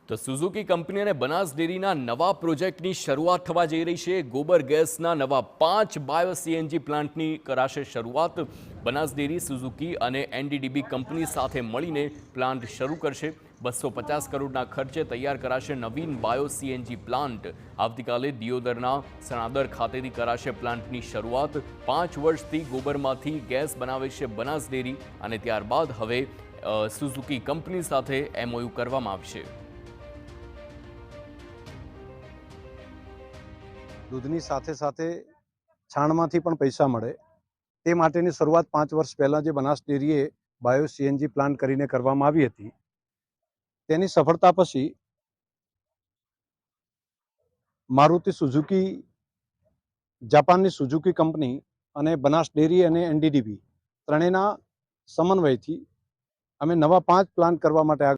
તો Suzuki company અને બનાસ ડેરીના નવા પ્રોજેક્ટની શરૂઆત થવા જઈ રહી છે। ગોબર ગેસના નવા 5 બાયો સીએનજી પ્લાન્ટની કરાશે શરૂઆત। બનાસ ડેરી, સુઝુકી અને એનડીડીબી કંપની સાથે મળીને પ્લાન્ટ શરૂ કરશે। 250 કરોડના ખર્ચે તૈયાર કરાશે નવીન બાયો સીએનજી પ્લાન્ટ। આવતીકાલે દિયોદરના સણાદર ખાતેથી કરાશે પ્લાન્ટની શરૂઆત। 5 વર્ષથી ગોબરમાંથી ગેસ બનાવે છે બનાસ ડેરી અને ત્યારબાદ હવે સુઝુકી કંપની સાથે એમઓયુ કરવામાં આવશે। दूधनी साथे साथे छाणमांथी पण पैसा मळे ते माटेनी शरूआत 5 वर्ष पहला जे बनास डेरीए बायो सीएनजी प्लांट करीने करवामां आवी हती। तेनी सफलता पछी मारुति सुजुकी, जापाननी सुजुकी कंपनी अने बनास डेरी अने एनडीडीबी त्रणेना समन्वयथी अमे नवा 5 प्लांट करवा माटे